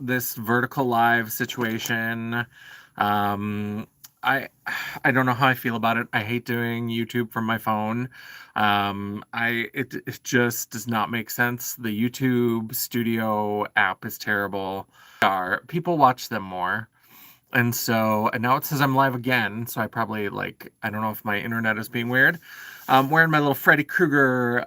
this vertical live situation. Um, I don't know how I feel about it. I hate doing YouTube from my phone. It just does not make sense. The YouTube Studio app is terrible. People watch them more. And now it says I'm live again, so I probably, like, I don't know if my internet is being weird. I'm wearing my little Freddy Krueger,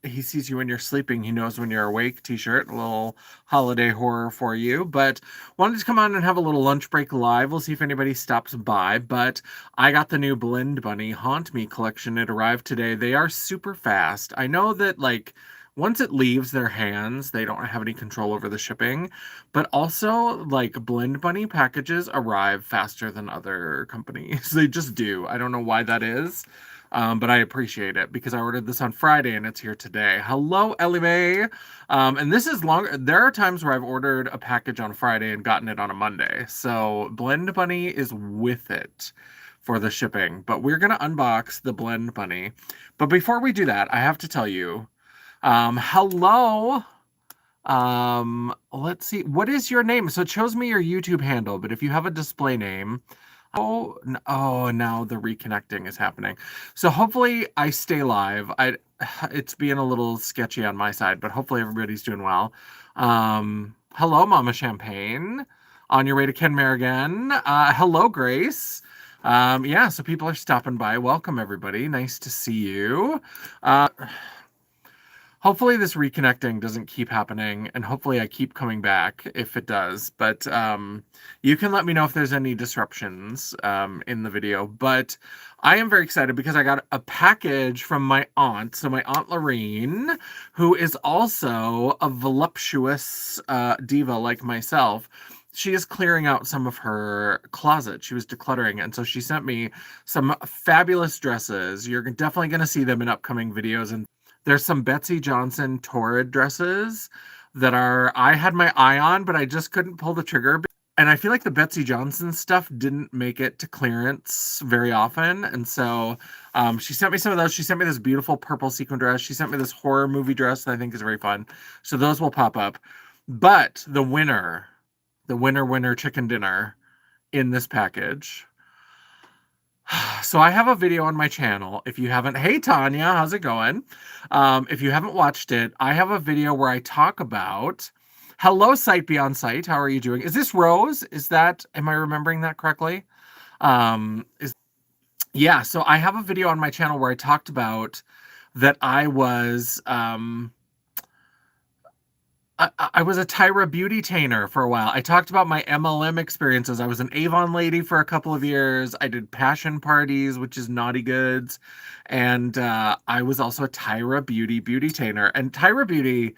he sees you when you're sleeping, he knows when you're awake t-shirt, a little holiday horror for you. But wanted to come on and have a little lunch break live. We'll see if anybody stops by. But I got the new Blend Bunny Haunt Me collection. It arrived today. They are super fast. I know that, like, once it leaves their hands, they don't have any control over the shipping. But also, like, Blend Bunny packages arrive faster than other companies. They just do. I don't know why that is, but I appreciate it because I ordered this on Friday and it's here today. Hello, Ellie Mae. And this is long. There are times where I've ordered a package on Friday and gotten it on a Monday. So Blend Bunny is with it for the shipping. But we're going to unbox the Blend Bunny. But before we do that, I have to tell you, hello. Let's see. What is your name? So it shows me your YouTube handle, but if you have a display name, oh, now the reconnecting is happening. So hopefully I stay live. It's being a little sketchy on my side, but hopefully everybody's doing well. Hello, Mama Champagne. On your way to Kenmare again. Hello, Grace. Yeah, so people are stopping by. Welcome, everybody. Nice to see you. Hopefully this reconnecting doesn't keep happening, and hopefully I keep coming back if it does. But you can let me know if there's any disruptions in the video. But I am very excited because I got a package from my aunt. So my Aunt Lorene, who is also a voluptuous diva like myself, she is clearing out some of her closet. She was decluttering, and so she sent me some fabulous dresses. You're definitely going to see them in upcoming videos. And there's some Betsy Johnson Torrid dresses that I had my eye on, but I just couldn't pull the trigger. And I feel like the Betsy Johnson stuff didn't make it to clearance very often. And so she sent me some of those. She sent me this beautiful purple sequin dress. She sent me this horror movie dress that I think is very fun. So those will pop up. But the winner chicken dinner in this package. So I have a video on my channel. If you haven't, hey Tanya, how's it going? If you haven't watched it, I have a video where I talk about, hello Sight Beyond Sight, how are you doing? Is this Rose? Am I remembering that correctly? Yeah, so I have a video on my channel where I talked about that I was a Tyra beauty tainer for a while. I talked about my MLM experiences. I was an Avon lady for a couple of years. I did passion parties, which is naughty goods. And I was also a Tyra beauty tainer. And Tyra beauty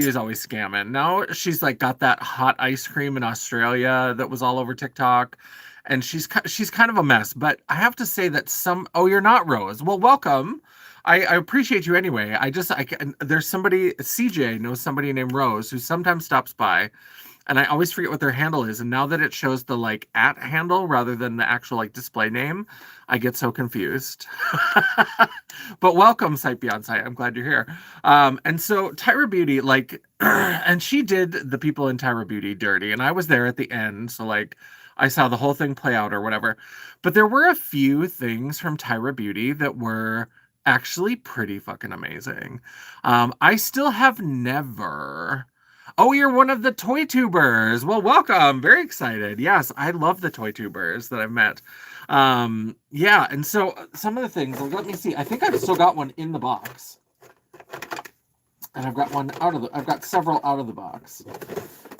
is always scamming. Now she's like got that hot ice cream in Australia that was all over TikTok. And she's kind of a mess. But I have to say that oh, you're not Rose. Well, welcome. I appreciate you anyway. There's somebody, CJ knows somebody named Rose who sometimes stops by, and I always forget what their handle is. And now that it shows the like @ handle rather than the actual like display name, I get so confused. But welcome, Sight Beyond Sight. I'm glad you're here. And so Tyra Beauty, like, and she did the people in Tyra Beauty dirty, and I was there at the end, so like I saw the whole thing play out or whatever. But there were a few things from Tyra Beauty that were actually pretty fucking amazing. I still have never... Oh, you're one of the toy tubers. Well, welcome. Very excited. Yes, I love the toy tubers that I've met. Yeah, and so some of the things, let me see. I think I've still got one in the box. And I've got several out of the box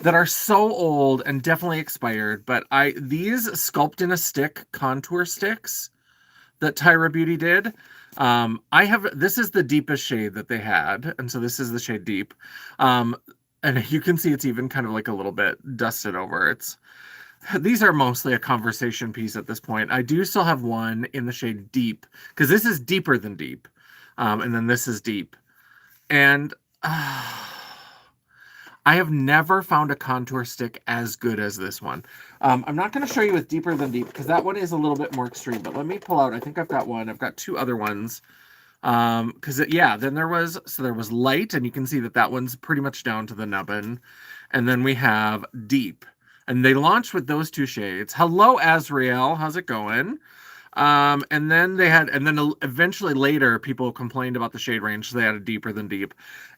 that are so old and definitely expired. But these Sculpt in a Stick contour sticks that Tyra Beauty did. This is the deepest shade that they had, and so this is the shade Deep. And you can see it's even kind of like a little bit dusted over. These are mostly a conversation piece at this point. I do still have one in the shade Deep, because this is deeper than Deep. And then this is Deep. And I have never found a contour stick as good as this one. I'm not going to show you with Deeper Than Deep because that one is a little bit more extreme. But let me pull out. I think I've got one. I've got two other ones. Then there was Light, and you can see that one's pretty much down to the nubbin. And then we have Deep. And they launched with those two shades. Hello, Azrael. How's it going? And then eventually later, people complained about the shade range, so they had a deeper than deep.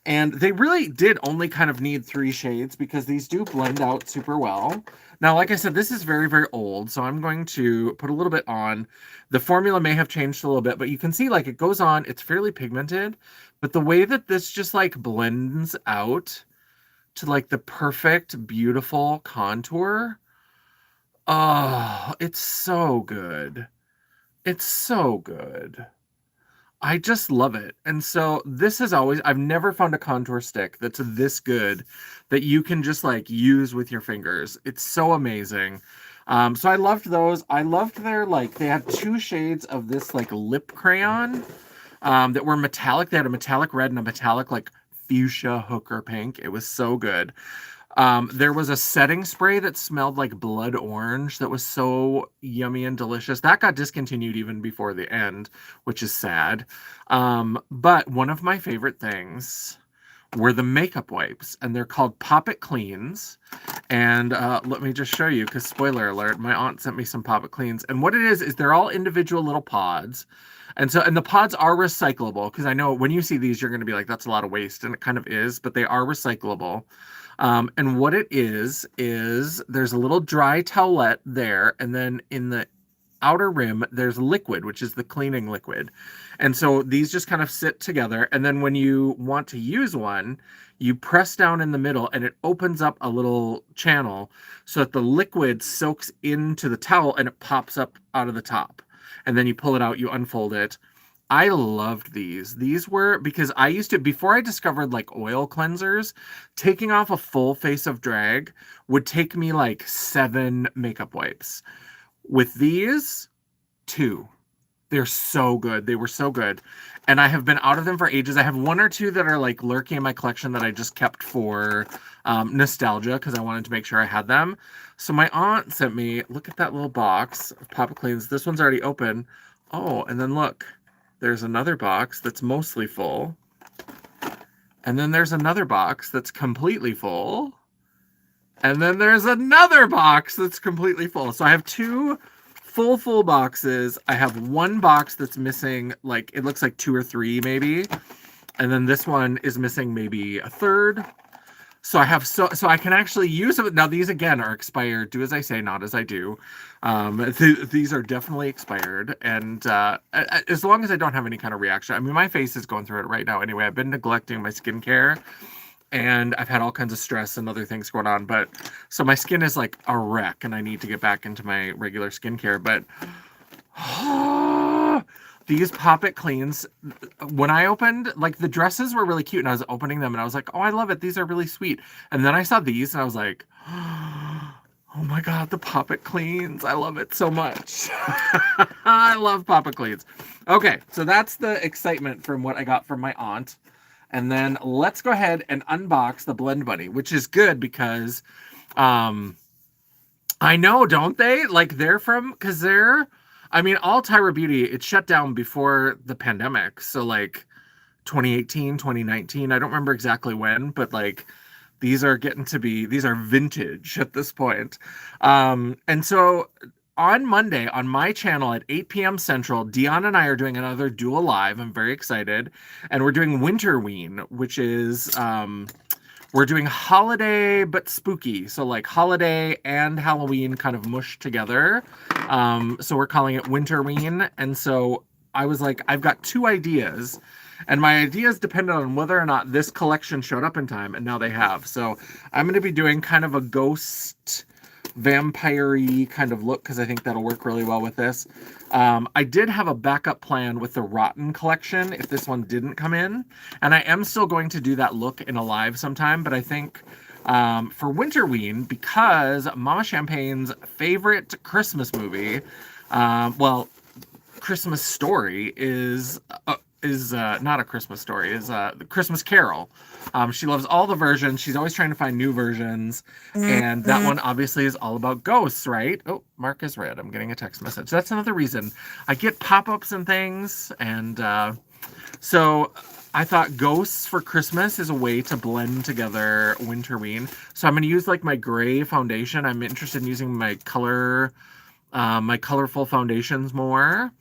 And they really did only kind of need 3 shades because these do blend out super well. Now, like I said, this is very, very old, so I'm going to put a little bit on. The formula may have changed a little bit, but you can see like it goes on, it's fairly pigmented, but the way that this just like blends out to like the perfect, beautiful contour. Oh, it's so good. It's so good. I just love it. And so this is always, I've never found a contour stick that's this good that you can just like use with your fingers. It's so amazing. So I loved those. I loved their like, they had 2 shades of this like lip crayon that were metallic. They had a metallic red and a metallic like fuchsia hooker pink. It was so good. There was a setting spray that smelled like blood orange that was so yummy and delicious. That got discontinued even before the end, which is sad. But one of my favorite things were the makeup wipes, and they're called Pop It Cleans. And let me just show you, because spoiler alert, my aunt sent me some Pop It Cleans. And what it is they're all individual little pods. And the pods are recyclable, because I know when you see these, you're going to be like, that's a lot of waste. And it kind of is, but they are recyclable. And what it is there's a little dry towelette there, and then in the outer rim, there's liquid, which is the cleaning liquid. And so these just kind of sit together. And then when you want to use one, you press down in the middle and it opens up a little channel so that the liquid soaks into the towel and it pops up out of the top. And then you pull it out, you unfold it. I loved these. These were, because I used to, before I discovered like oil cleansers, taking off a full face of drag would take me like 7 makeup wipes. With these, 2. They're so good. They were so good. And I have been out of them for ages. I have 1 or 2 that are like lurking in my collection that I just kept for nostalgia because I wanted to make sure I had them. So my aunt sent me, look at that little box of Pop It Cleans. This one's already open. Oh, and then look, there's another box that's mostly full. And then there's another box that's completely full. And then there's another box that's completely full. So I have 2 full boxes. I have 1 box that's missing, like, it looks like 2 or 3 maybe. And then this one is missing maybe a third. So I have, so I can actually use them. Now these again are expired. Do as I say, not as I do. These are definitely expired. And as long as I don't have any kind of reaction, I mean, my face is going through it right now anyway. I've been neglecting my skincare. And I've had all kinds of stress and other things going on. But so my skin is like a wreck and I need to get back into my regular skincare. But these Pop It Cleans, when I opened, like the dresses were really cute and I was opening them and I was like, oh, I love it. These are really sweet. And then I saw these and I was like, oh my God, the Pop It Cleans. I love it so much. I love Pop It Cleans. Okay, so that's the excitement from what I got from my aunt. And then let's go ahead and unbox the Blend Buddy, which is good because I know, don't they? Like because I mean, all Tyra Beauty, it shut down before the pandemic. So like 2018, 2019, I don't remember exactly when, but like these are vintage at this point. And so on Monday, on my channel at 8 p.m. Central, Dion and I are doing another dual live. I'm very excited. And we're doing Winterween, which is, we're doing holiday but spooky. So like holiday and Halloween kind of mushed together. So we're calling it Winterween. And so I was like, I've got 2 ideas. And my ideas depended on whether or not this collection showed up in time. And now they have. So I'm going to be doing kind of a ghost vampire-y kind of look because I think that'll work really well with this. I did have a backup plan with the Rotten collection if this one didn't come in, and I am still going to do that look in a live sometime, but I think for Winterween, because Mama Champagne's favorite Christmas movie, Christmas Story is not a Christmas Story, is the Christmas Carol. She loves all the versions. She's always trying to find new versions. And that one obviously is all about ghosts, right? Oh, Mark is red. I'm getting a text message. That's another reason I get pop-ups and things. And so I thought ghosts for Christmas is a way to blend together Winterween. So I'm going to use like my gray foundation. I'm interested in using my colorful foundations more.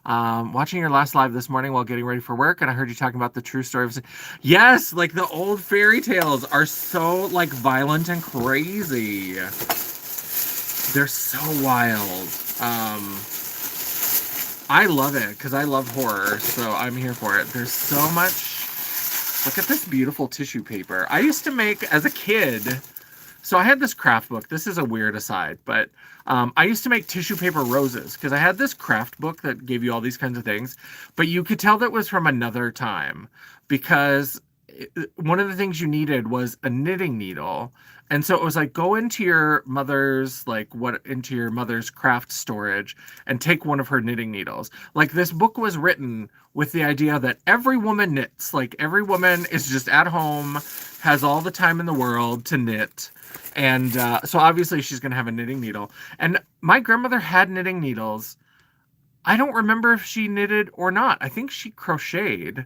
Watching your last live this morning while getting ready for work, and I heard you talking about the true story of. Yes, like the old fairy tales are so like violent and crazy. They're so wild. I love it because I love horror, so I'm here for it. There's so much. Look at this beautiful tissue paper. I used to make, as a kid, so I had this craft book. This is a weird aside, but I used to make tissue paper roses because I had this craft book that gave you all these kinds of things, but you could tell that was from another time because one of the things you needed was a knitting needle. And so it was like go into your mother's into your mother's craft storage and take one of her knitting needles. Like this book was written with the idea that every woman knits. Like every woman is just at home, has all the time in the world to knit. And so obviously she's going to have a knitting needle. And my grandmother had knitting needles. I don't remember if she knitted or not. I think she crocheted.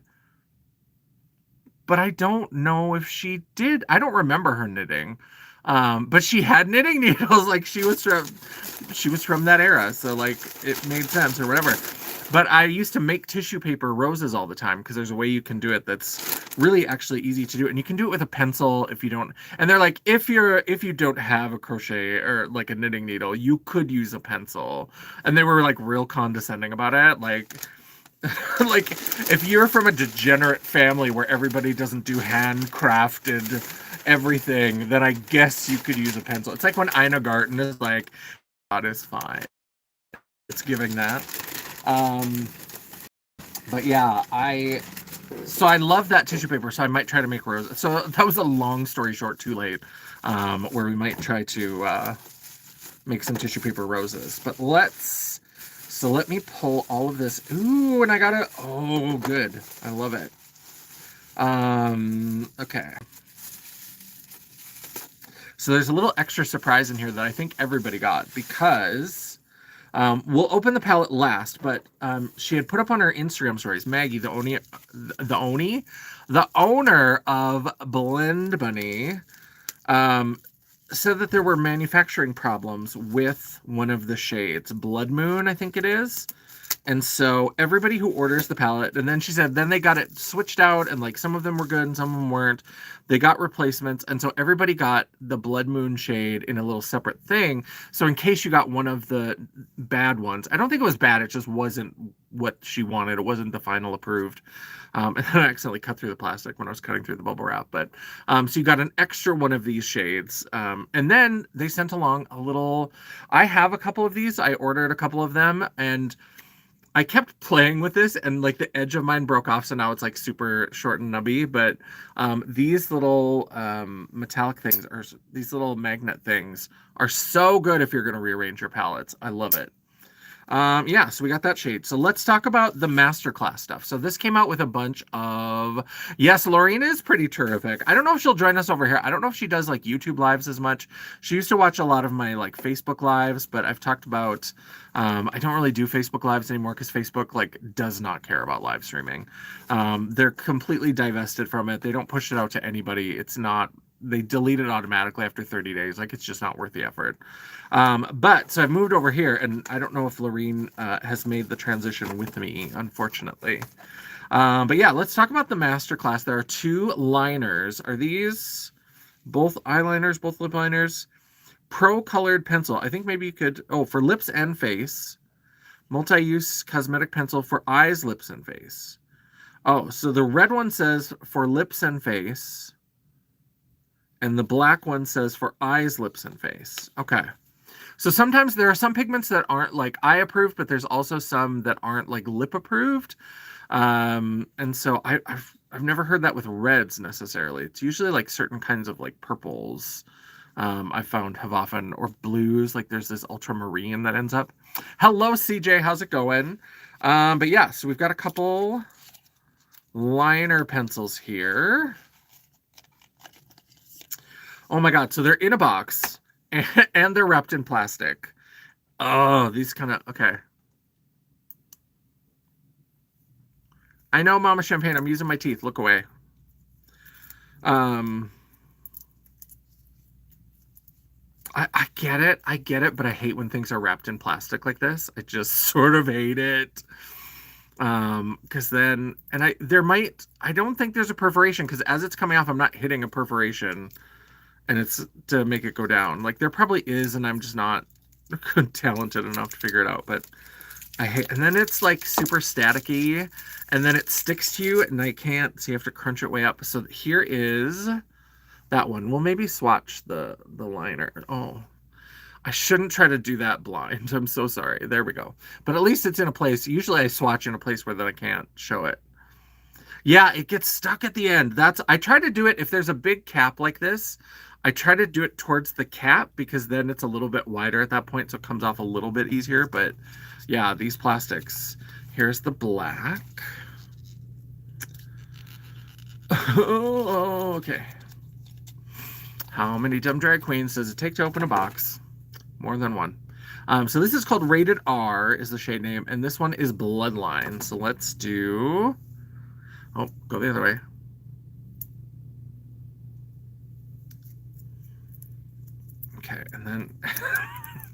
But I don't know if she did. I don't remember her knitting. But she had knitting needles. Like she was from that era. So like it made sense or whatever. But I used to make tissue paper roses all the time because there's a way you can do it that's really actually easy to do. And you can do it with a pencil if you don't. And they're like, if you don't have a crochet or like a knitting needle, you could use a pencil. And they were like real condescending about it. Like, like if you're from a degenerate family where everybody doesn't do handcrafted everything, then I guess you could use a pencil. It's like when Ina Garten is like, God is fine. It's giving that. But yeah, I love that tissue paper, so I might try to make roses. So that was a long story short, too late, where we might try to make some tissue paper roses. But let me pull all of this. Ooh, and I got it. Oh, good. I love it. Okay. So there's a little extra surprise in here that I think everybody got because we'll open the palette last, but she had put up on her Instagram stories, Maggie, the owner of Blend Bunny, said that there were manufacturing problems with one of the shades, Blood Moon, I think it is. And so everybody who orders the palette, and then she said, then they got it switched out, and like some of them were good and some of them weren't. They got replacements, and so everybody got the Blood Moon shade in a little separate thing. So in case you got one of the bad ones, I don't think it was bad, it just wasn't what she wanted. It wasn't the final approved. And then I accidentally cut through the plastic when I was cutting through the bubble wrap. But so you got an extra one of these shades. And then they sent along a little, I have a couple of these. I ordered a couple of them, and I kept playing with this, and like the edge of mine broke off, so now it's like super short and nubby. But these little metallic things, or these little magnet things, are so good if you're going to rearrange your palettes. I love it. Yeah, so we got that shade. So let's talk about the masterclass stuff. So this came out with a bunch of, yes, Laureen is pretty terrific. I don't know if she'll join us over here. I don't know if she does like YouTube lives as much. She used to watch a lot of my like Facebook lives, but I've talked about, I don't really do Facebook lives anymore because Facebook like does not care about live streaming. They're completely divested from it. They don't push it out to anybody. It's not, they delete it automatically after 30 days. Like it's just not worth the effort. But so I've moved over here, and I don't know if Laureen has made the transition with me, unfortunately. But yeah, let's talk about the masterclass. There are two liners. Are these both eyeliners, both lip liners? Pro colored pencil. I think maybe you could, for lips and face. Multi-use cosmetic pencil for eyes, lips, and face. Oh, so the red one says for lips and face. And the black one says for eyes, lips, and face. Okay. So sometimes there are some pigments that aren't like eye approved, but there's also some that aren't like lip approved. And so I've never heard that with reds necessarily. It's usually like certain kinds of like purples. I found have often, or blues, like there's this ultramarine that ends up. Hello, CJ, how's it going? But yeah, so we've got a couple liner pencils here. Oh my God, so they're in a box and they're wrapped in plastic. Oh, these kind of, okay. I know, Mama Champagne. I'm using my teeth. Look away. Um, I get it. I get it, but I hate when things are wrapped in plastic like this. I just sort of hate it. Because then, and I don't think there's a perforation because as it's coming off, I'm not hitting a perforation and it's to make it go down. Like there probably is, and I'm just not talented enough to figure it out. But I hate, and then it's like super staticky, and then it sticks to you, and I can't. So you have to crunch it way up. So here is that one. We'll maybe swatch the liner. Oh, I shouldn't try to do that blind. I'm so sorry. There we go. But at least it's in a place. Usually I swatch in a place where then I can't show it. Yeah, it gets stuck at the end. I try to do it if there's a big cap like this. I try to do it towards the cap because then it's a little bit wider at that point, so it comes off a little bit easier. But yeah, these plastics. Here's the black. Oh, okay. How many dumb drag queens does it take to open a box? More than one. So this is called Rated R is the shade name, and this one is Bloodline. So let's do... Oh, go the other way. Okay, and then...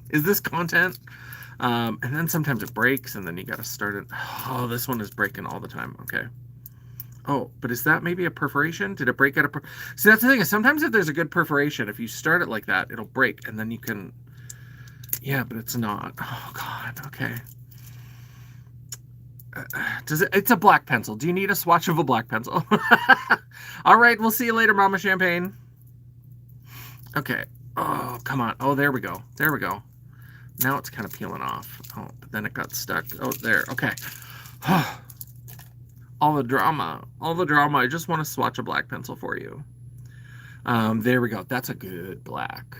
is this content? And then sometimes it breaks, and then you gotta start it. Oh, this one is breaking all the time. Okay. Oh, but is that maybe a perforation? Did it break at a... See, that's the thing, is sometimes if there's a good perforation, if you start it like that, it'll break, and then you can... Yeah, but it's not. Oh, God. Okay. It's a black pencil. Do you need a swatch of a black pencil? All right, we'll see you later, Mama Champagne. Okay. Oh, come on. Oh, there we go. There we go. Now it's kind of peeling off. Oh, but then it got stuck. Oh, there. Okay. All the drama. All the drama. I just want to swatch a black pencil for you. There we go. That's a good black.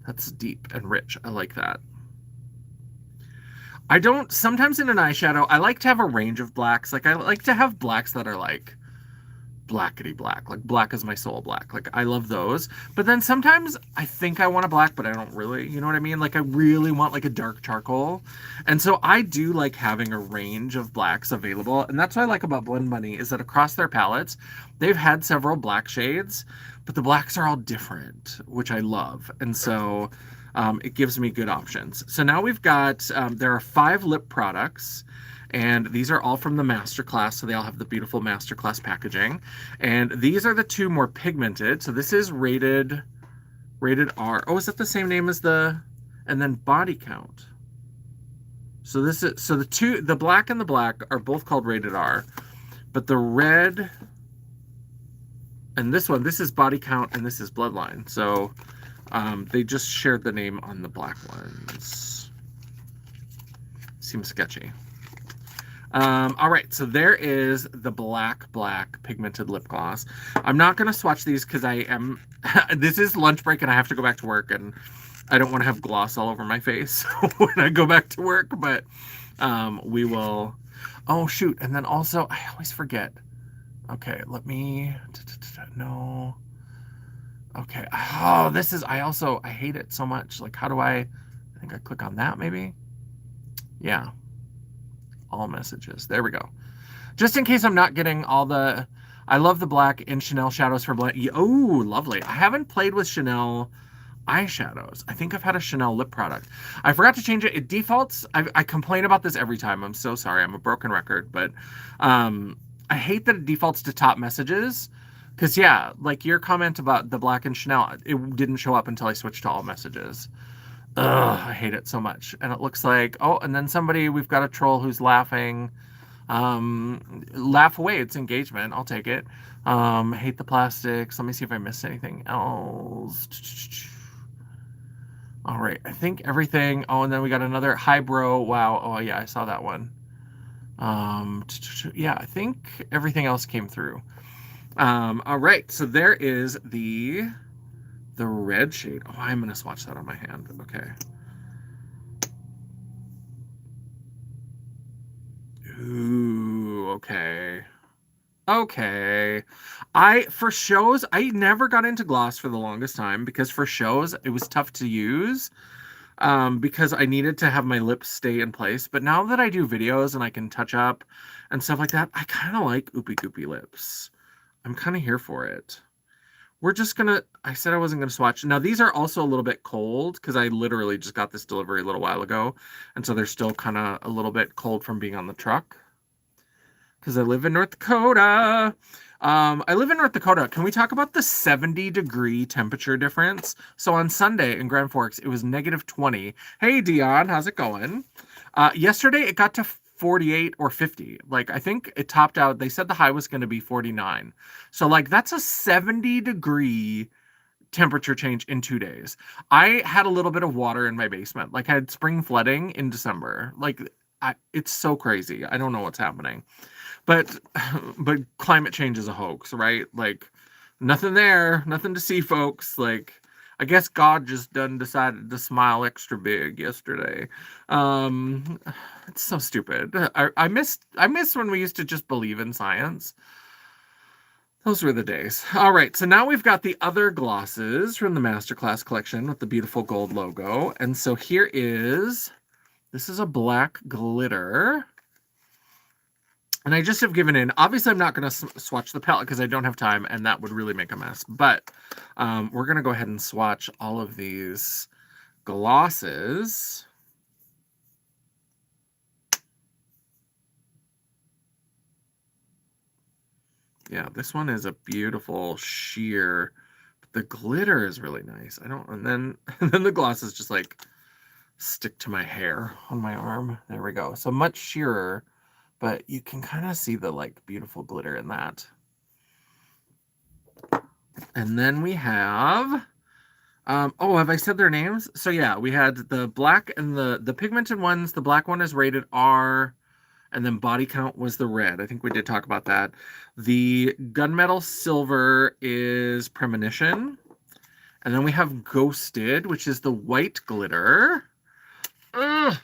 That's deep and rich. I like that. I don't, sometimes in an eyeshadow, I like to have a range of blacks. Like, I like to have blacks that are like blackety black. Like, black is my soul black. Like, I love those. But then sometimes I think I want a black, but I don't really, you know what I mean? Like, I really want like a dark charcoal. And so I do like having a range of blacks available. And that's what I like about Blend Money is that across their palettes, they've had several black shades, but the blacks are all different, which I love. And so... it gives me good options. So now we've got, there are 5 lip products, and these are all from the Masterclass, so they all have the beautiful Masterclass packaging. And these are the 2 more pigmented. So this is rated R. Oh, is that the same name as and then Body Count. So this is, so the black and the black are both called rated R, but the red and this one, this is Body Count and this is Bloodline. So they just shared the name on the black ones. Seems sketchy. All right, so there is the black pigmented lip gloss. I'm not going to swatch these because I am... this is lunch break and I have to go back to work, and I don't want to have gloss all over my face when I go back to work, but we will... Oh, shoot, and then also, I always forget. Okay, let me... No... Okay. Oh, this is, I hate it so much. Like, how do I think I click on that maybe? Yeah. All messages. There we go. Just in case I'm not getting all the, I love the black in Chanel shadows for blend. Oh, lovely. I haven't played with Chanel eyeshadows. I think I've had a Chanel lip product. I forgot to change it. It defaults. I complain about this every time. I'm so sorry. I'm a broken record, but I hate that it defaults to top messages. Because, yeah, like your comment about the black and Chanel, it didn't show up until I switched to all messages. Ugh, I hate it so much. And it looks like, oh, and then we've got a troll who's laughing. Laugh away, it's engagement. I'll take it. Hate the plastics. Let me see if I missed anything else. All right, I think everything. Oh, and then we got another highbrow. Wow. Oh, yeah, I saw that one. Yeah, I think everything else came through. All right, so there is the red shade. Oh, I'm gonna swatch that on my hand. Okay. Ooh, okay. Okay. For shows, I never got into gloss for the longest time because for shows, it was tough to use. because I needed to have my lips stay in place. But now that I do videos and I can touch up and stuff like that, I kind of like Oopie Goopy lips. I'm kind of here for it. We're just gonna, I said I wasn't gonna swatch. Now these are also a little bit cold because I literally just got this delivery a little while ago. And so they're still kind of a little bit cold from being on the truck. Because I live in North Dakota. I live in North Dakota. Can we talk about the 70-degree temperature difference? So on Sunday in Grand Forks, it was -20. Hey, Dion, how's it going? Yesterday, it got to 48 or 50. Like, I think it topped out. They said the high was going to be 49. So, like, that's a 70-degree temperature change in 2 days. I had a little bit of water in my basement. Like, I had spring flooding in December. Like, it's so crazy. I don't know what's happening. But climate change is a hoax, right? Like, nothing there, nothing to see, folks. Like, I guess God just done decided to smile extra big yesterday. It's so stupid. I miss when we used to just believe in science. Those were the days. All right, so now we've got the other glosses from the Masterclass collection with the beautiful gold logo. And so here is, this is a black glitter. And I just have given in. Obviously, I'm not going to swatch the palette because I don't have time, and that would really make a mess. But we're going to go ahead and swatch all of these glosses. Yeah, this one is a beautiful sheer. But the glitter is really nice. And then the glosses just like stick to my hair on my arm. There we go. So much sheerer. But you can kind of see the like beautiful glitter in that. And then we have, oh, have I said their names? So yeah, we had the black and the pigmented ones. The black one is rated R, and then body count was the red. I think we did talk about that. The gunmetal silver is premonition. And then we have ghosted, which is the white glitter. Ugh.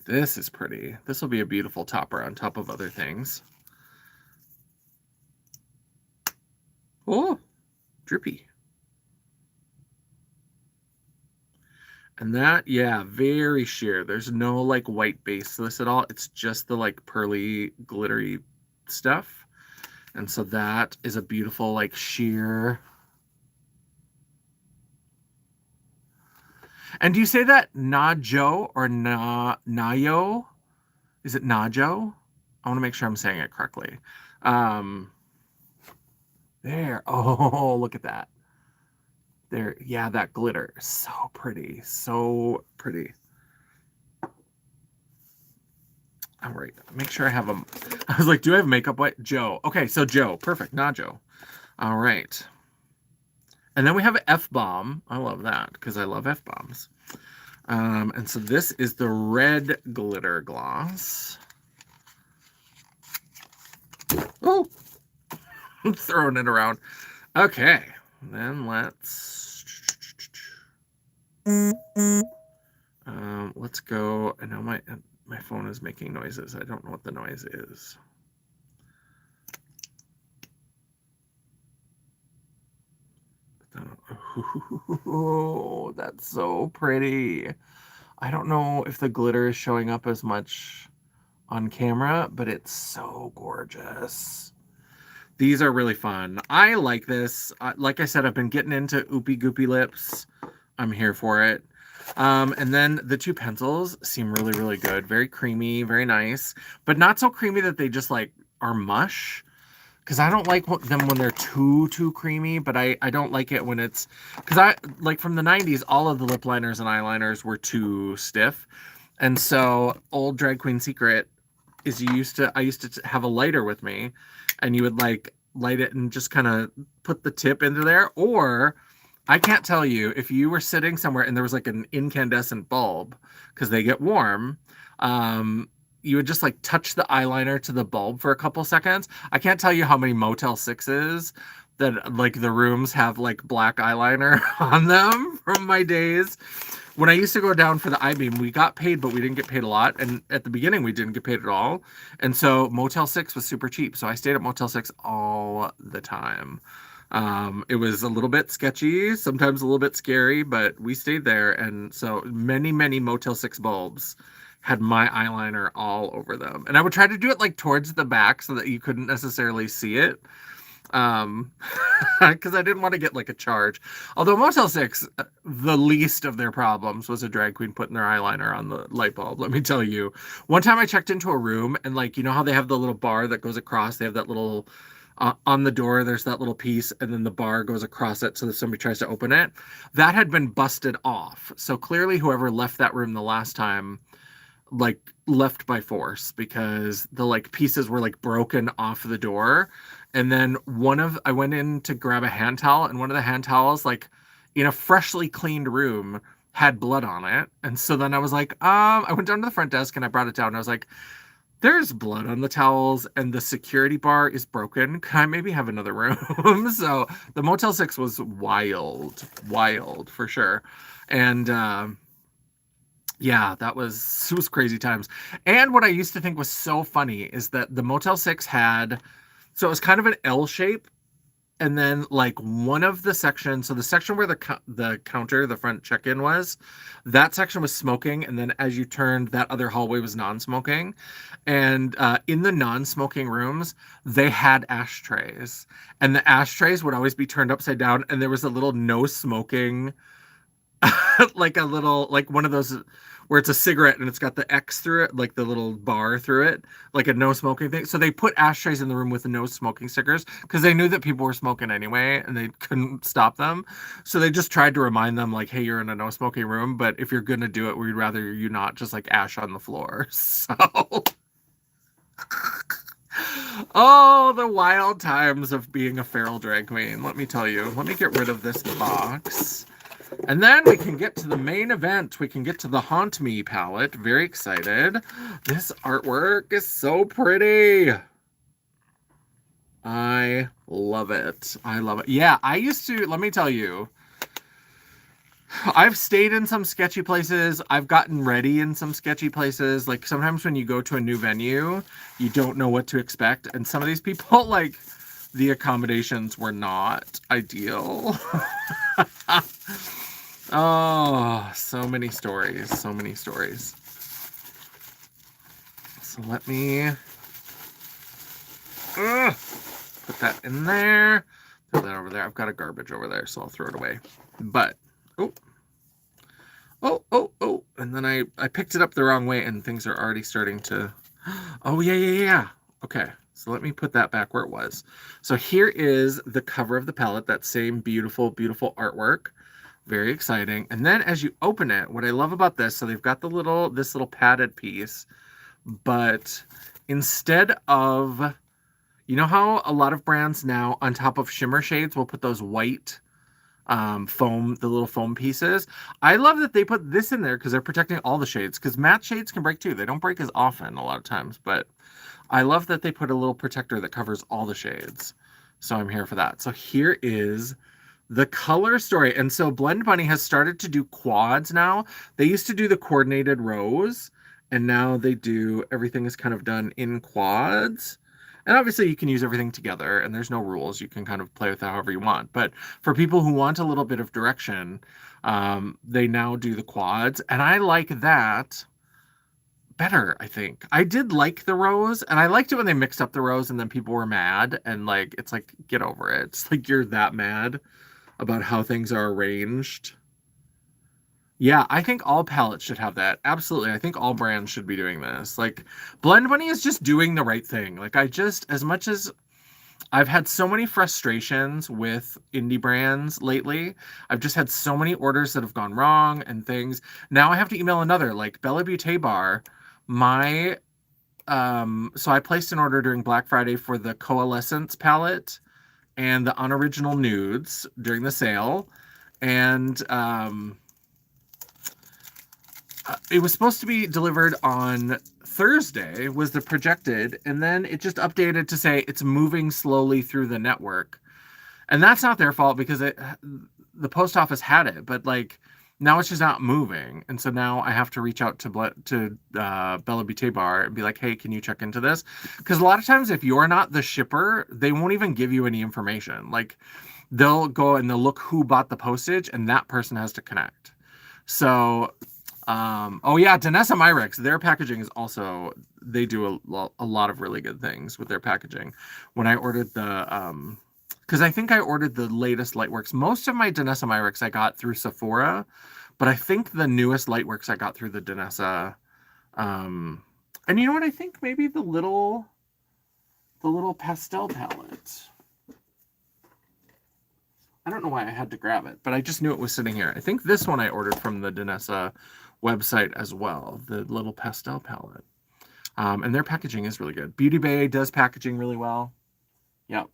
This is pretty. This will be a beautiful topper on top of other things. Oh, drippy. And that, yeah, very sheer. There's no like white base to this at all. It's just the like pearly, glittery stuff. And so that is a beautiful like sheer. And do you say that Najo or Nayo? Is it Najo? I want to make sure I'm saying it correctly. There. Oh, look at that. There. Yeah, that glitter. So pretty. So pretty. All right. Make sure I have them. I was like, do I have makeup white? Joe. Okay, so Joe. Perfect. Najo. All right. And then we have F-bomb. I love that because I love F-bombs. And so this is the red glitter gloss. Oh, I'm throwing it around. Okay, then let's go. And now my phone is making noises. I don't know what the noise is. Oh, that's so pretty. I don't know if the glitter is showing up as much on camera, but it's so gorgeous. These are really fun. I like this. Like I said, I've been getting into Oopie Goopy lips. I'm here for it. And then the two pencils seem really, really good. Very creamy, very nice, but not so creamy that they just like are mush. Because I don't like them when they're too creamy, but I don't like it when it's, because I like from the 90s, all of the lip liners and eyeliners were too stiff. And so old Drag Queen secret is I used to have a lighter with me, and you would like light it and just kind of put the tip into there. Or I can't tell you, if you were sitting somewhere and there was like an incandescent bulb, because they get warm, you would just like touch the eyeliner to the bulb for a couple seconds. I can't tell you how many Motel 6s that like the rooms have like black eyeliner on them from my days. When I used to go down for the I-beam, we got paid, but we didn't get paid a lot. And at the beginning, we didn't get paid at all. And so Motel 6 was super cheap. So I stayed at Motel 6 all the time. It was a little bit sketchy, sometimes a little bit scary, but we stayed there. And so many, many Motel 6 bulbs had my eyeliner all over them. And I would try to do it like towards the back so that you couldn't necessarily see it. Because I didn't want to get like a charge. Although Motel 6, the least of their problems was a drag queen putting their eyeliner on the light bulb, let me tell you. One time I checked into a room and like, you know how they have the little bar that goes across? They have that little, on the door, there's that little piece and then the bar goes across it so that somebody tries to open it. That had been busted off. So clearly whoever left that room the last time like left by force because the like pieces were like broken off the door. And then I went in to grab a hand towel and one of the hand towels like in a freshly cleaned room had blood on it. And so then I was like, I went down to the front desk and I brought it down and I was like, there's blood on the towels and the security bar is broken. Can I maybe have another room? So the Motel 6 was wild for sure. And yeah, it was crazy times. And what I used to think was so funny is that the Motel 6 had, so it was kind of an L shape. And then like one of the sections, so the section where the counter, the front check-in was, that section was smoking. And then as you turned, that other hallway was non-smoking. And in the non-smoking rooms, they had ashtrays. And the ashtrays would always be turned upside down. And there was a little no smoking like a little, like one of those where it's a cigarette and it's got the X through it, like the little bar through it, like a no smoking thing. So they put ashtrays in the room with the no smoking stickers because they knew that people were smoking anyway and they couldn't stop them. So they just tried to remind them like, hey, you're in a no smoking room, but if you're going to do it, we'd rather you not just like ash on the floor. So, oh, the wild times of being a feral drag queen. Let me tell you, let me get rid of this box. And then we can get to the main event. We can get to the Haunt Me palette. Very excited. This artwork is so pretty. I love it. I love it. Yeah, I used to, let me tell you, I've stayed in some sketchy places. I've gotten ready in some sketchy places. Like sometimes when you go to a new venue, you don't know what to expect. And some of these people, like, the accommodations were not ideal. Oh, so many stories. So many stories. So let me put that in there. Throw that over there. I've got a garbage over there, so I'll throw it away. But, oh. And then I picked it up the wrong way and things are already starting to... Oh, yeah. Okay. So let me put that back where it was. So here is the cover of the palette, that same beautiful, beautiful artwork. Very exciting. And then as you open it, what I love about this, so they've got this little padded piece, but instead of, you know how a lot of brands now on top of shimmer shades will put those white foam, the little foam pieces. I love that they put this in there because they're protecting all the shades, because matte shades can break too. They don't break as often a lot of times, but I love that they put a little protector that covers all the shades. So I'm here for that. So here is the color story. And so Blend Bunny has started to do quads now. They used to do the coordinated rows, and now they do, everything is kind of done in quads. And obviously you can use everything together and there's no rules. You can kind of play with it however you want. But for people who want a little bit of direction, they now do the quads. And I like that better, I think. I did like the rows, and I liked it when they mixed up the rows and then people were mad. And like, it's like, get over it. It's like you're that mad about how things are arranged. Yeah, I think all palettes should have that. Absolutely. I think all brands should be doing this. Like, Blend Bunny is just doing the right thing. Like, as much as I've had so many frustrations with indie brands lately, I've just had so many orders that have gone wrong and things. Now I have to email another, like Bella Beauté Bar. So I placed an order during Black Friday for the Coalescence palette and the Unoriginal Nudes during the sale. And, it was supposed to be delivered on Thursday, was the projected, and then it just updated to say it's moving slowly through the network. And that's not their fault because the post office had it, but like now it's just not moving. And so now I have to reach out to Bella Butte Bar and be like, hey, can you check into this? Because a lot of times if you're not the shipper, they won't even give you any information. Like they'll go and they'll look who bought the postage and that person has to connect. So oh yeah, Danessa Myrex, their packaging is also, they do a lot of really good things with their packaging. When I ordered because I think I ordered the latest Lightworks. Most of my Danessa Myrex I got through Sephora, but I think the newest Lightworks I got through the Danessa. And you know what? I think maybe the little pastel palette. I don't know why I had to grab it, but I just knew it was sitting here. I think this one I ordered from the Danessa website as well, the little pastel palette. And their packaging is really good. Beauty Bay does packaging really well. Yep.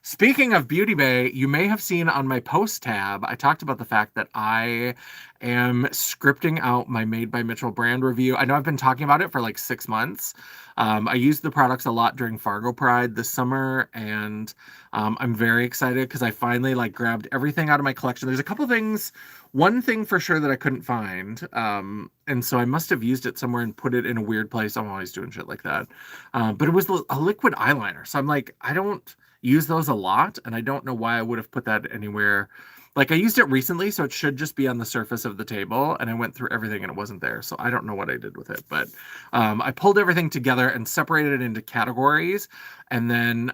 Speaking of Beauty Bay, you may have seen on my post tab, I talked about the fact that I am scripting out my Made by Mitchell brand review. I know I've been talking about it for like 6 months. I used the products a lot during Fargo Pride this summer, and I'm very excited because I finally like grabbed everything out of my collection. There's a couple things, one thing for sure that I couldn't find, and so I must have used it somewhere and put it in a weird place. I'm always doing shit like that. But it was a liquid eyeliner, so I'm like, I don't use those a lot, and I don't know why I would have put that anywhere. Like I used it recently, so it should just be on the surface of the table, and I went through everything and it wasn't there, so I don't know what I did with it. But I pulled everything together and separated it into categories, and then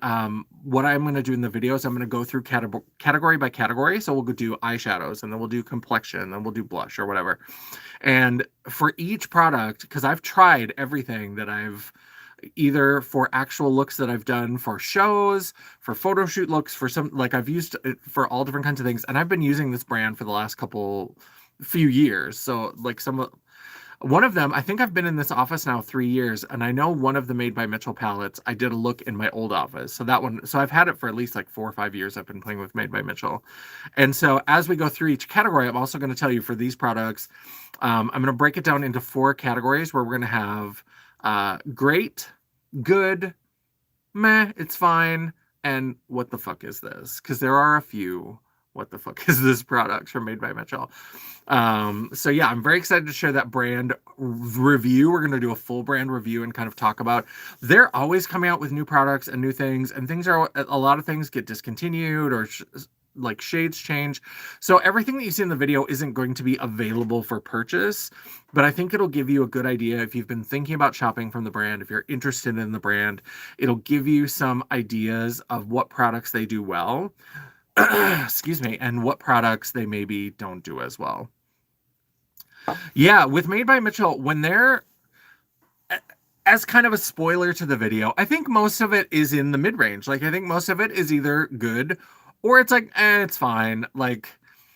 what I'm going to do in the video is I'm going to go through category by category. So we'll go do eyeshadows, and then we'll do complexion, and then we'll do blush or whatever. And for each product, because I've tried everything that I've either for actual looks that I've done for shows, for photo shoot looks, for some, like I've used it for all different kinds of things. And I've been using this brand for the last few years. So like one of them, I think I've been in this office now 3 years, and I know one of the Made by Mitchell palettes, I did a look in my old office. So that one, so I've had it for at least like 4 or 5 years. I've been playing with Made by Mitchell. And so as we go through each category, I'm also going to tell you for these products, I'm going to break it down into 4 categories where we're going to have great, good, meh, it's fine, and what the fuck is this? Because there are a few what the fuck is this product from Made by Mitchell. So yeah, I'm very excited to share that brand review. We're going to do a full brand review and kind of talk about, they're always coming out with new products and new things, and a lot of things get discontinued or like shades change. So everything that you see in the video isn't going to be available for purchase, but I think it'll give you a good idea if you've been thinking about shopping from the brand, if you're interested in the brand. It'll give you some ideas of what products they do well, excuse me, and what products they maybe don't do as well. Yeah, with Made by Mitchell, when they're, as kind of a spoiler to the video, I think most of it is in the mid-range. Like I think most of it is either good or it's like, it's fine. Like,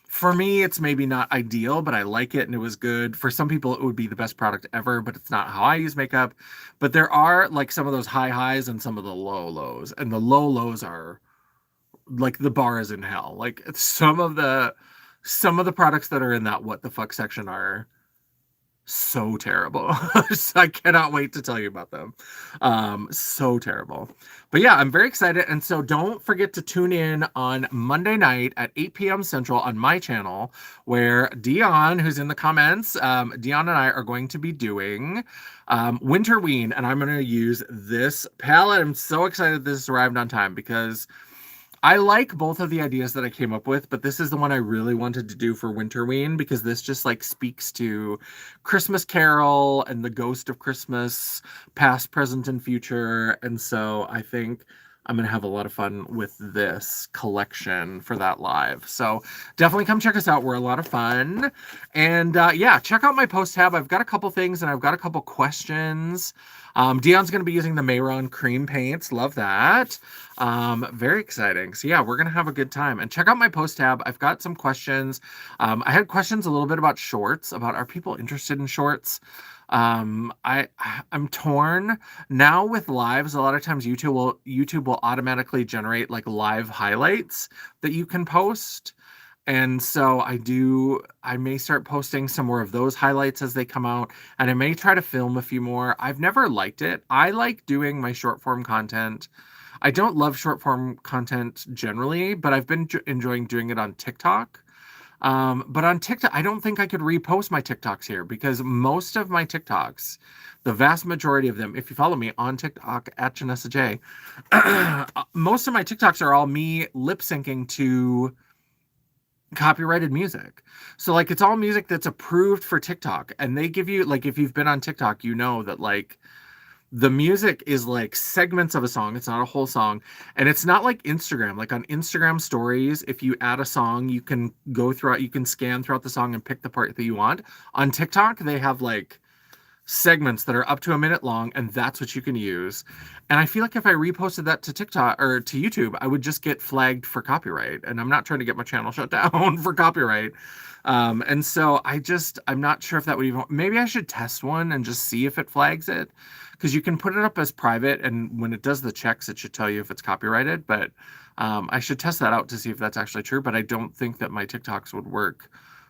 for me, it's maybe not ideal, but I like it and it was good. For some people, it would be the best product ever, but it's not how I use makeup. But there are like some of those high highs and some of the low lows. And the low lows are like the bar is in hell. Like some of the products that are in that what the fuck section are so terrible. I cannot wait to tell you about them. So terrible. But yeah, I'm very excited. And so don't forget to tune in on Monday night at 8 p.m. Central on my channel, where Dion, who's in the comments, Dion and I are going to be doing Winterween, and I'm going to use this palette. I'm so excited this arrived on time because I like both of the ideas that I came up with, but this is the one I really wanted to do for Winterween because this just like speaks to Christmas Carol and the ghost of Christmas, past, present, and future. And so I think I'm going to have a lot of fun with this collection for that live. So definitely come check us out. We're a lot of fun. And yeah, check out my post tab. I've got a couple things and I've got a couple questions. Dion's going to be using the Mayron cream paints. Love that. Very exciting. So yeah, we're going to have a good time. And check out my post tab. I've got some questions. I had questions a little bit about shorts, about are people interested in shorts? I'm torn now with lives. A lot of times YouTube will automatically generate like live highlights that you can post. And so I may start posting some more of those highlights as they come out, and I may try to film a few more. I've never liked it. I like doing my short form content. I don't love short form content generally, but I've been enjoying doing it on TikTok. But on TikTok, I don't think I could repost my TikToks here because most of my TikToks, the vast majority of them, if you follow me on TikTok at Janessa J, most of my TikToks are all me lip syncing to copyrighted music. So like it's all music that's approved for TikTok. And they give you, like, if you've been on TikTok, you know that like the music is like segments of a song. It's not a whole song. And it's not like Instagram. Like on Instagram stories, if you add a song, you can go throughout, you can scan throughout the song and pick the part that you want. On TikTok, they have like segments that are up to a minute long, and that's what you can use. And I feel like if I reposted that to TikTok or to YouTube, I would just get flagged for copyright. And I'm not trying to get my channel shut down for copyright. And so I'm not sure if that would even, maybe I should test one and just see if it flags it. Because you can put it up as private, and when it does the checks, it should tell you if it's copyrighted. But I should test that out to see if that's actually true. But I don't think that my TikToks would work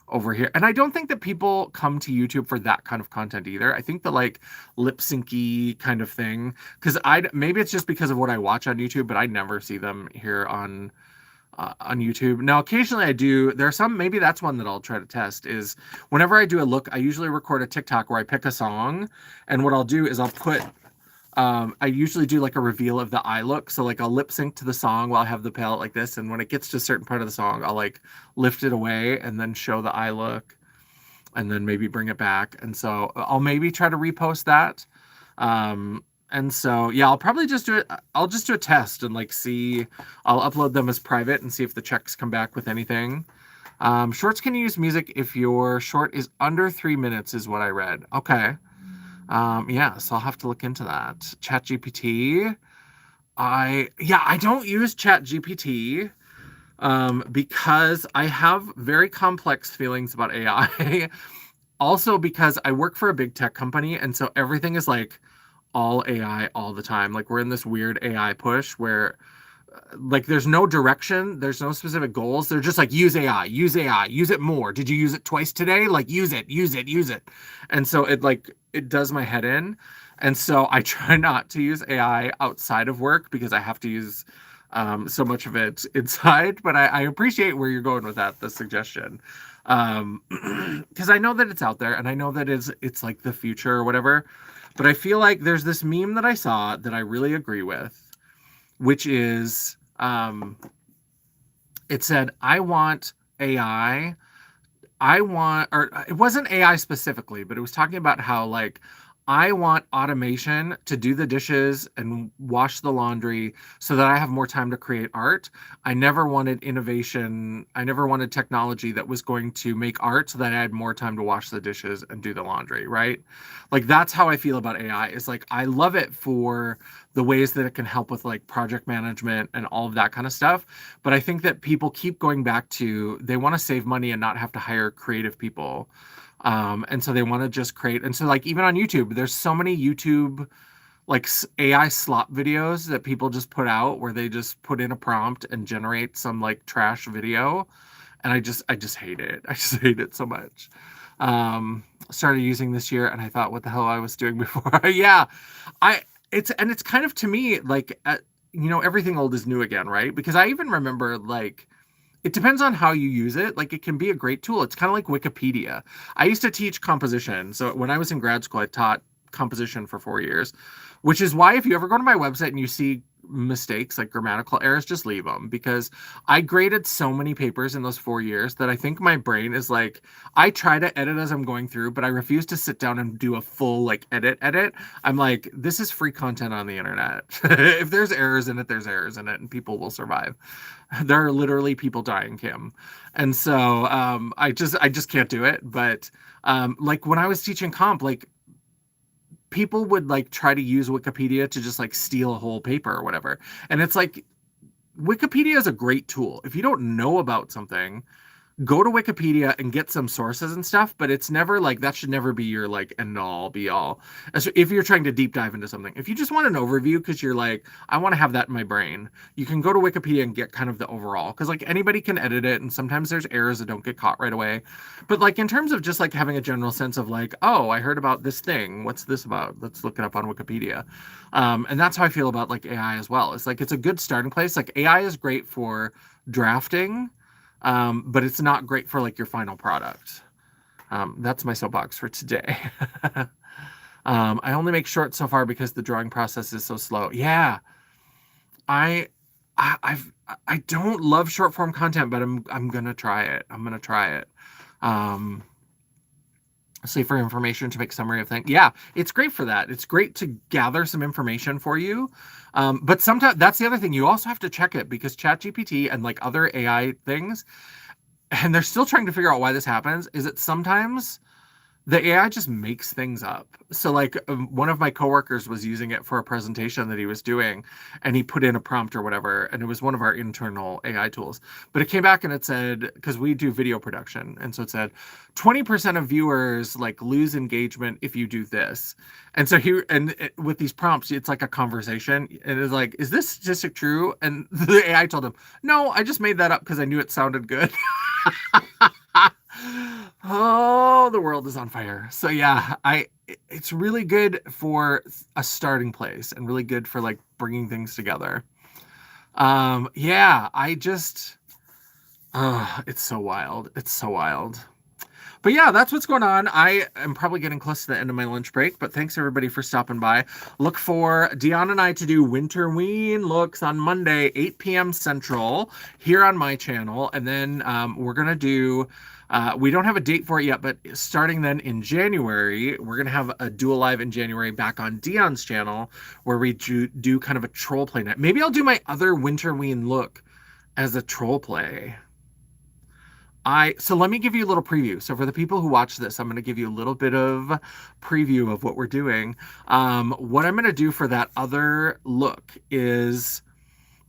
over here. And I don't think that people come to YouTube for that kind of content either. I think the like lip syncy kind of thing, because maybe it's just because of what I watch on YouTube, but I never see them here on YouTube. Now, occasionally I do. There are some, maybe that's one that I'll try to test is whenever I do a look, I usually record a TikTok where I pick a song. And what I'll do is I'll put, I usually do like a reveal of the eye look. So like I'll lip sync to the song while I have the palette like this. And when it gets to a certain part of the song, I'll like lift it away and then show the eye look and then maybe bring it back. And so I'll maybe try to repost that. And so, yeah, I'll probably just do it. I'll just do a test and like see, I'll upload them as private and see if the checks come back with anything. Shorts can use music if your short is under 3 minutes is what I read. Okay. Yeah, so I'll have to look into that. ChatGPT. I don't use ChatGPT because I have very complex feelings about AI. Also because I work for a big tech company, and so everything is like all AI all the time. Like we're in this weird AI push where like there's no direction, there's no specific goals. They're just like use AI, use AI, use it more. Did you use it twice today? Like use it, use it, use it. And so it does my head in. And so I try not to use AI outside of work because I have to use so much of it inside. But I appreciate where you're going with that, the suggestion. Because I know that it's out there and I know that it's like the future or whatever. But I feel like there's this meme that I saw that I really agree with, which is it said, I want AI. Or it wasn't AI specifically, but it was talking about how like I want automation to do the dishes and wash the laundry so that I have more time to create art. I never wanted innovation. I never wanted technology that was going to make art so that I had more time to wash the dishes and do the laundry, right? Like that's how I feel about AI. Is like I love it for the ways that it can help with like project management and all of that kind of stuff. But I think that people keep going back to they want to save money and not have to hire creative people. And so they want to just create. And so like even on YouTube, there's so many YouTube like AI slop videos that people just put out where they just put in a prompt and generate some like trash video. And I just hate it. I just hate it so much. Started using this year and I thought what the hell I was doing before. Yeah. It's kind of to me like everything old is new again, right? Because I even remember like it depends on how you use it. Like it can be a great tool. It's kind of like Wikipedia. I used to teach composition. So when I was in grad school, I taught composition for 4 years, which is why if you ever go to my website and you see mistakes like grammatical errors, just leave them, because I graded so many papers in those 4 years that I think my brain is like, I try to edit as I'm going through, but I refuse to sit down and do a full like edit. I'm like, this is free content on the internet. If there's errors in it, there's errors in it and people will survive. There are literally people dying, Kim. And so I just can't do it. But like when I was teaching comp, like people would like try to use Wikipedia to just like steal a whole paper or whatever. And it's like Wikipedia is a great tool. If you don't know about something, go to Wikipedia and get some sources and stuff, but it's never like that should never be your like end all be all. So if you're trying to deep dive into something, if you just want an overview because you're like, I want to have that in my brain, you can go to Wikipedia and get kind of the overall because like anybody can edit it and sometimes there's errors that don't get caught right away. But like in terms of just like having a general sense of like, oh, I heard about this thing. What's this about? Let's look it up on Wikipedia. And that's how I feel about like AI as well. It's like it's a good starting place. Like AI is great for drafting, but it's not great for like your final product. That's my soapbox for today. I only make shorts so far because the drawing process is so slow. Yeah, I, I've I don't love short form content, but I'm gonna try it. I'm gonna try it. Um, say for information to make summary of things. Yeah, it's great for that. It's great to gather some information for you. But sometimes that's the other thing. You also have to check it because ChatGPT and like other AI things, and they're still trying to figure out why this happens, is that sometimes the AI just makes things up. So like one of my coworkers was using it for a presentation that he was doing and he put in a prompt or whatever and it was one of our internal AI tools. But it came back and it said, because we do video production, and so it said 20% of viewers like lose engagement if you do this. And so with these prompts, it's like a conversation and it's like, is this statistic true? And the AI told him, no, I just made that up because I knew it sounded good. Oh, the world is on fire. So yeah, it's really good for a starting place and really good for like bringing things together. Yeah, I just it's so wild. It's so wild. But yeah, that's what's going on. I am probably getting close to the end of my lunch break, but thanks everybody for stopping by. Look for Dion and I to do Winterween looks on Monday, 8 p.m. Central, here on my channel. And then we're going to do, we don't have a date for it yet, but starting then in January, we're going to have a dual live in January back on Dion's channel where we do kind of a troll play night. Maybe I'll do my other Winterween look as a troll play. So let me give you a little preview. So for the people who watch this, I'm going to give you a little bit of preview of what we're doing. What I'm going to do for that other look is,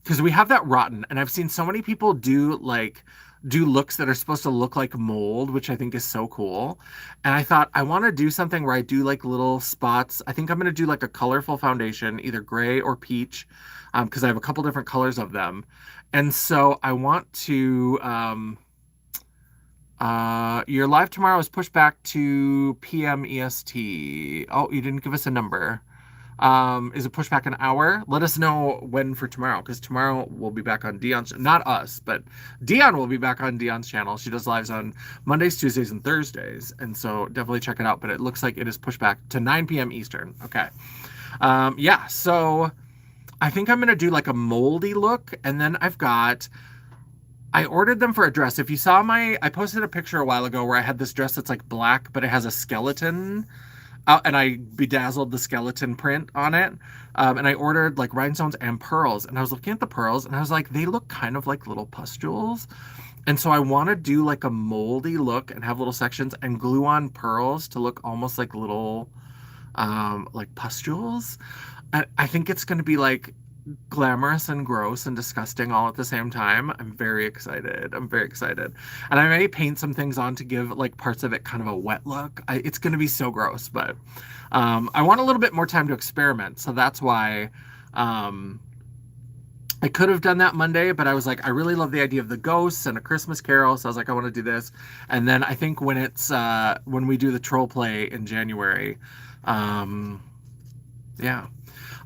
because we have that rotten, and I've seen so many people do looks that are supposed to look like mold, which I think is so cool. And I thought I want to do something where I do like little spots. I think I'm going to do like a colorful foundation, either gray or peach, because I have a couple different colors of them. And so I want to, your live tomorrow is pushed back to PM EST. Oh, you didn't give us a number. Is it pushed back an hour? Let us know when for tomorrow, because tomorrow we'll be back on Dion's, not us, but Dion will be back on Dion's channel. She does lives on Mondays, Tuesdays, and Thursdays, and so definitely check it out. But it looks like it is pushed back to 9 p.m. Eastern. Okay. Yeah, so I think I'm gonna do like a moldy look, and then I ordered them for a dress. If you saw I posted a picture a while ago where I had this dress that's like black, but it has a skeleton, and I bedazzled the skeleton print on it. And I ordered like rhinestones and pearls, and I was looking at the pearls, and I was like, they look kind of like little pustules. And so I want to do like a moldy look and have little sections and glue on pearls to look almost like little, like pustules. And I think it's going to be like glamorous and gross and disgusting all at the same time. I'm very excited. I'm very excited. And I may paint some things on to give like parts of it kind of a wet look. It's going to be so gross, but I want a little bit more time to experiment. So that's why I could have done that Monday, but I was like, I really love the idea of the ghosts and a Christmas Carol. So I was like, I want to do this. And then I think when when we do the troll play in January, yeah.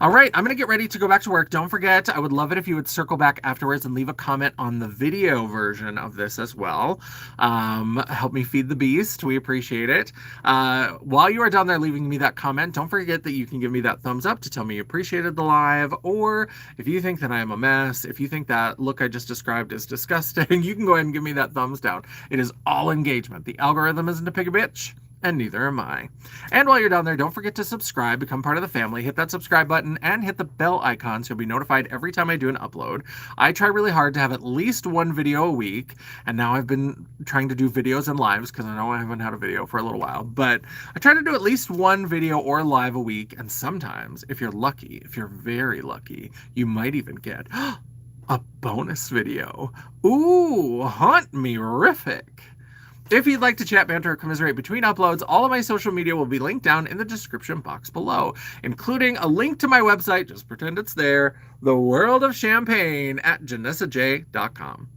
All right, I'm going to get ready to go back to work. Don't forget, I would love it if you would circle back afterwards and leave a comment on the video version of this as well. Help me feed the beast. We appreciate it. While you are down there leaving me that comment, don't forget that you can give me that thumbs up to tell me you appreciated the live, or if you think that I am a mess, if you think that look I just described is disgusting, you can go ahead and give me that thumbs down. It is all engagement. The algorithm isn't a pig a bitch, and neither am I. And while you're down there, don't forget to subscribe, become part of the family, hit that subscribe button, and hit the bell icon so you'll be notified every time I do an upload. I try really hard to have at least one video a week, and now I've been trying to do videos and lives because I know I haven't had a video for a little while, but I try to do at least one video or live a week, and sometimes, if you're lucky, if you're very lucky, you might even get A bonus video. Ooh, haunt me rific. If you'd like to chat, banter, or commiserate between uploads, all of my social media will be linked down in the description box below, including a link to my website, just pretend it's there, The World of Champagne at janessaj.com.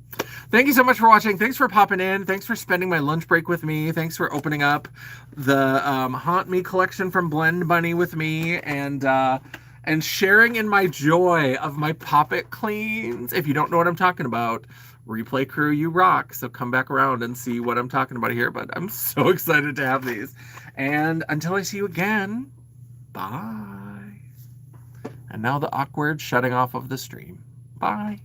Thank you so much for watching. Thanks for popping in. Thanks for spending my lunch break with me. Thanks for opening up the Haunt Me collection from Blend Bunny with me, and sharing in my joy of my Pop-It cleans. If you don't know what I'm talking about, Replay crew, you rock. So come back around and see what I'm talking about here. But I'm so excited to have these. And until I see you again, bye. And now the awkward shutting off of the stream. Bye.